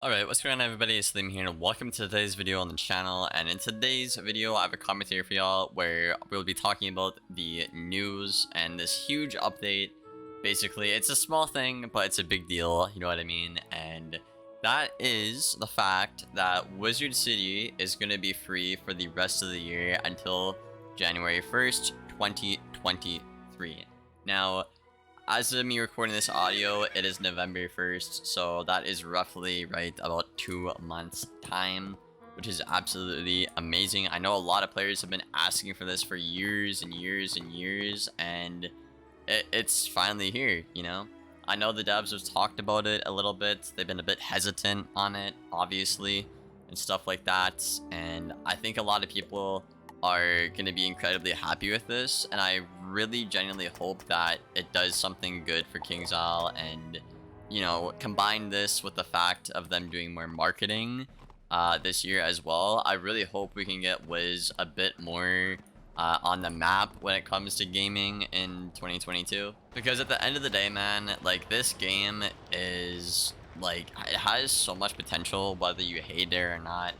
Alright, what's going on everybody, it's Liam here and welcome to today's video on the channel. And in today's video I have a commentary for y'all where we'll be talking about the news and this huge update. Basically, it's a small thing, but it's a big deal, you know what I mean? And that is the fact that Wizard City is going to be free for the rest of the year until January 1st, 2023. Now, as of me recording this audio, it is November 1st, so that is roughly right about 2 months time, which is absolutely amazing. I know a lot of players have been asking for this for years and years and years, and it's finally here, you know? I know the devs have talked about it a little bit. They've been a bit hesitant on it, obviously, and stuff like that, and I think a lot of people are going to be incredibly happy with this, and I really genuinely hope that it does something good for KingsIsle, and you know, combine this with the fact of them doing more marketing this year as well. I really hope we can get Wiz a bit more on the map when it comes to gaming in 2022, because at the end of the day, man, like, this game is like, it has so much potential whether you hate it or not.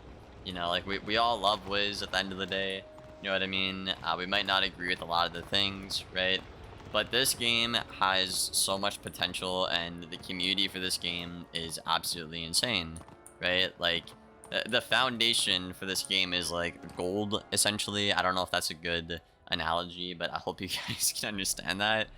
You know, like, we all love Wiz at the end of the day, you know what I mean? We might not agree with a lot of the things, right? But this game has so much potential, and the community for this game is absolutely insane, right? Like, the foundation for this game is like gold, essentially. I don't know if that's a good analogy, but I hope you guys can understand that.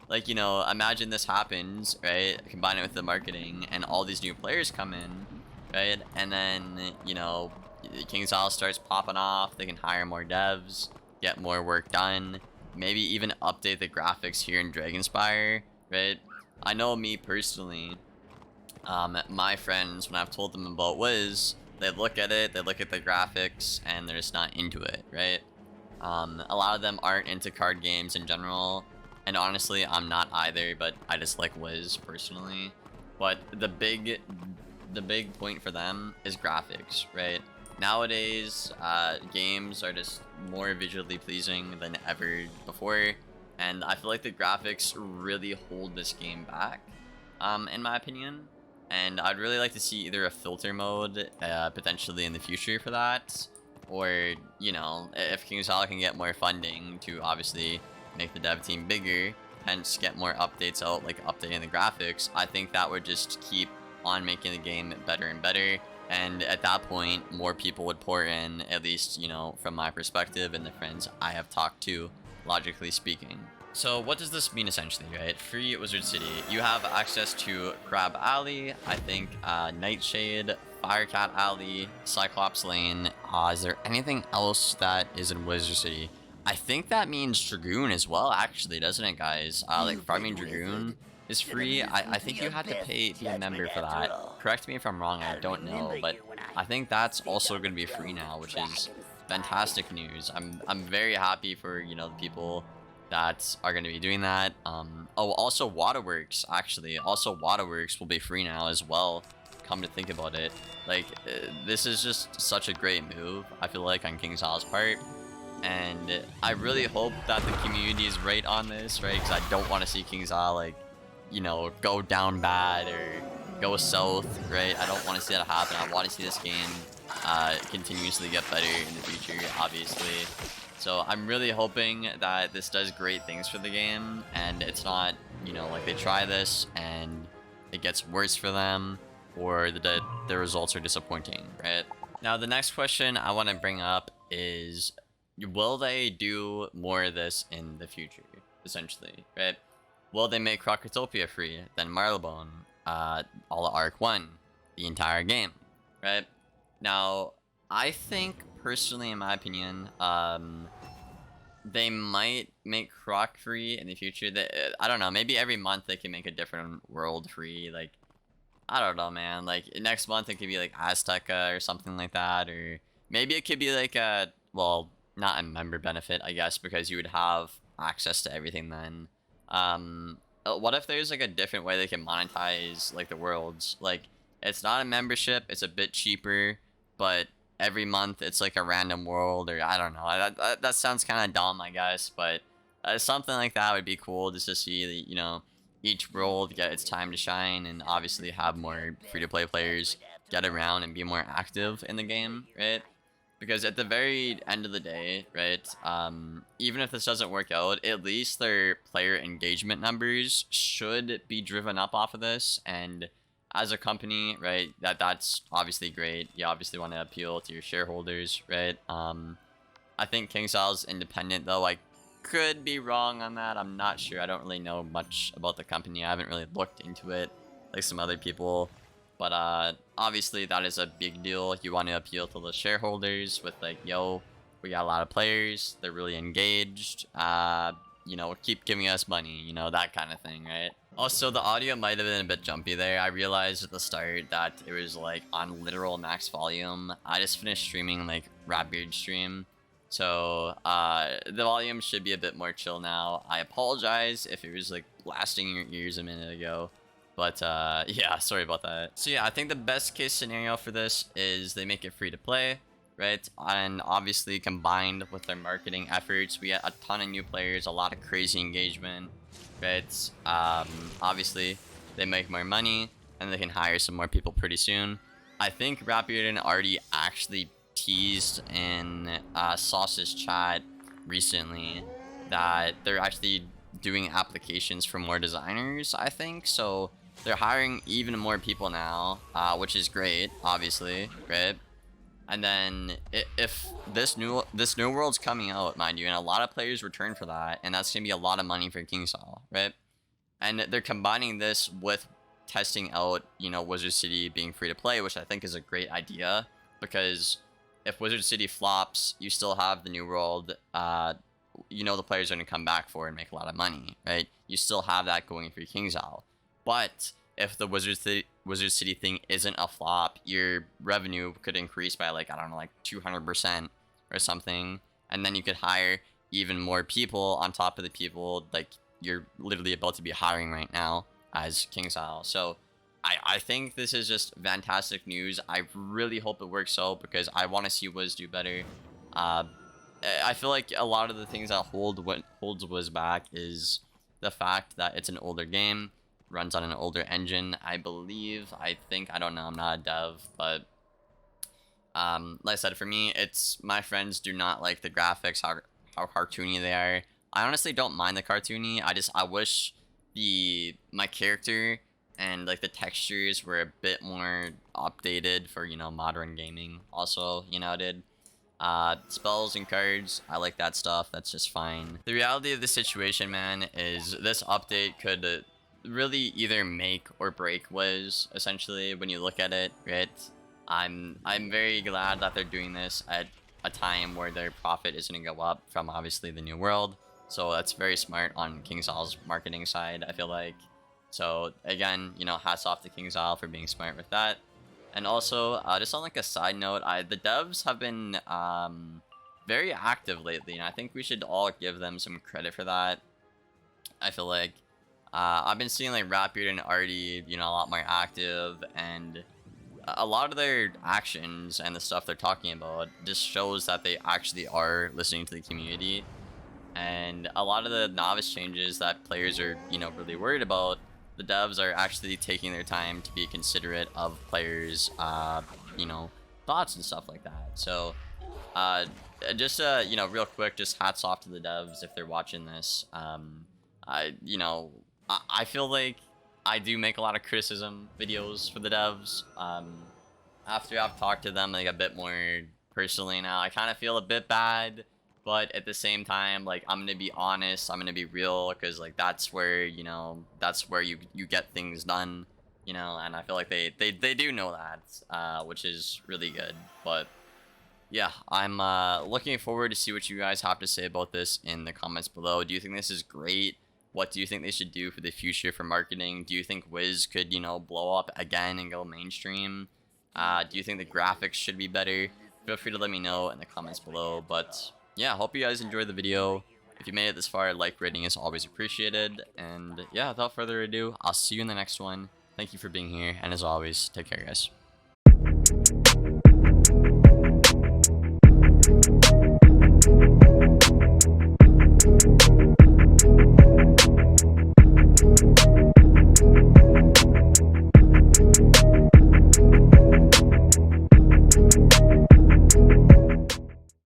Like, you know, imagine this happens, right? Combine it with the marketing, and all these new players come in, right? And then, you know, KingsIsle starts popping off. They can hire more devs, get more work done, maybe even update the graphics here in Dragonspire, right? I know me personally, my friends, when I've told them about Wiz, they look at it, they look at the graphics, and they're just not into it, right? A lot of them aren't into card games in general, and honestly, I'm not either, but I just like Wiz personally. But the big point for them is graphics, right? Nowadays, games are just more visually pleasing than ever before, and I feel like the graphics really hold this game back, in my opinion. And I'd really like to see either a filter mode, potentially in the future for that, or, you know, if KingsIsle can get more funding to obviously make the dev team bigger, hence get more updates out, like updating the graphics, I think that would just keep on making the game better and better. And at that point, more people would pour in, at least, you know, from my perspective and the friends I have talked to, logically speaking. So what does this mean essentially, right? Free Wizard City. You have access to Crab Alley, I think, Nightshade, Firecat Alley, Cyclops Lane. Is there anything else that is in Wizard City? I think that means Dragoon as well, actually, doesn't it, guys? Like, farming Dragoon is free. I think you have to be a member for that. Correct me if I'm wrong, I don't know, but I think that's also going to be free now, which is fantastic news. I'm very happy for, you know, the people that are going to be doing that. Oh, also Waterworks, actually. Also Waterworks will be free now as well, come to think about it. Like, this is just such a great move, I feel like, on KingsIsle's part. And I really hope that the community is right on this, right? Because I don't want to see KingsIsle, like, you know, go down bad or go south, right? I don't want to see that happen. I want to see this game continuously get better in the future, obviously. So I'm really hoping that this does great things for the game, and it's not, you know, like they try this and it gets worse for them, or the results are disappointing, right? Now, the next question I want to bring up is, will they do more of this in the future, essentially, right? Will they make Crocotopia free, then Marlebone, all of Arc 1, the entire game, right? Now, I think, personally, in my opinion, they might make Croc free in the future. I don't know, maybe every month they can make a different world free, like, I don't know, man, like, next month it could be, like, Azteca or something like that, or maybe it could be, like, a, well, not a member benefit, I guess, because you would have access to everything then. What if there's like a different way they can monetize like the worlds? Like, it's not a membership, it's a bit cheaper, but every month it's like a random world, or I don't know. That sounds kind of dumb, I guess, but something like that would be cool, just to see, you know, each world get its time to shine, and obviously have more free-to-play players get around and be more active in the game, right? Because at the very end of the day, right, even if this doesn't work out, at least their player engagement numbers should be driven up off of this. And as a company, right, that's obviously great. You obviously want to appeal to your shareholders, right? I think KingsIsle's independent, though. I could be wrong on that. I'm not sure. I don't really know much about the company. I haven't really looked into it like some other people. But obviously that is a big deal. You want to appeal to the shareholders with like, yo, we got a lot of players. They're really engaged. You know, keep giving us money, you know, that kind of thing, right? Also, the audio might have been a bit jumpy there. I realized at the start that it was like on literal max volume. I just finished streaming like Rapbeard's stream. So the volume should be a bit more chill now. I apologize if it was like blasting in your ears a minute ago. But yeah, sorry about that. So yeah, I think the best case scenario for this is they make it free to play, right? And obviously combined with their marketing efforts, we get a ton of new players, a lot of crazy engagement, right? Obviously they make more money and they can hire some more people pretty soon. I think Rapbeard already actually teased in Sauce's chat recently that they're actually doing applications for more designers, I think. So they're hiring even more people now, which is great, obviously, right? And then if this new world's coming out, mind you, and a lot of players return for that, and that's gonna be a lot of money for KingsIsle, right? And they're combining this with testing out, you know, Wizard City being free to play, which I think is a great idea, because if Wizard City flops, you still have the new world. You know the players are going to come back for and make a lot of money, right? You still have that going for KingsIsle. But if the Wizard City thing isn't a flop, your revenue could increase by like, I don't know, like 200% or something. And then you could hire even more people on top of the people like you're literally about to be hiring right now as KingsIsle. So I think this is just fantastic news. I really hope it works out because I want to see Wiz do better. I feel like a lot of the things that holds Wiz back is the fact that it's an older game, runs on an older engine, I believe. I don't know, I'm not a dev, but like I said, for me, it's my friends do not like the graphics, how cartoony they are. I honestly don't mind the cartoony. I wish my character and like the textures were a bit more updated for, you know, modern gaming. Also, you know, spells and cards, I like that stuff. That's just fine. The reality of the situation, man, is this update could really either make or break Wiz, essentially, when you look at it, right? I'm very glad that they're doing this at a time where their profit is going to go up from obviously the new world. So that's very smart on KingsIsle's marketing side, I feel like. So again, you know, hats off to KingsIsle for being smart with that. And also, just on like a side note, the devs have been very active lately, and I think we should all give them some credit for that. I feel like I've been seeing like Rapbeard and Artie, you know, a lot more active, and a lot of their actions and the stuff they're talking about just shows that they actually are listening to the community. And a lot of the novice changes that players are, you know, really worried about, the devs are actually taking their time to be considerate of players, you know, thoughts and stuff like that. So, just, you know, real quick, just hats off to the devs if they're watching this. You know, I feel like I do make a lot of criticism videos for the devs. After I've talked to them like a bit more personally now, I kind of feel a bit bad. But at the same time, like, I'm gonna be honest, I'm gonna be real, because like that's where, you know, that's where you get things done, you know, and I feel like they do know that, which is really good. But yeah, I'm looking forward to see what you guys have to say about this in the comments below. Do you think this is great? What do you think they should do for the future for marketing? Do you think Wiz could, you know, blow up again and go mainstream? Do you think the graphics should be better? Feel free to let me know in the comments below. But yeah, hope you guys enjoyed the video. If you made it this far, a like rating is always appreciated. And yeah, without further ado, I'll see you in the next one. Thank you for being here, and as always, take care, guys.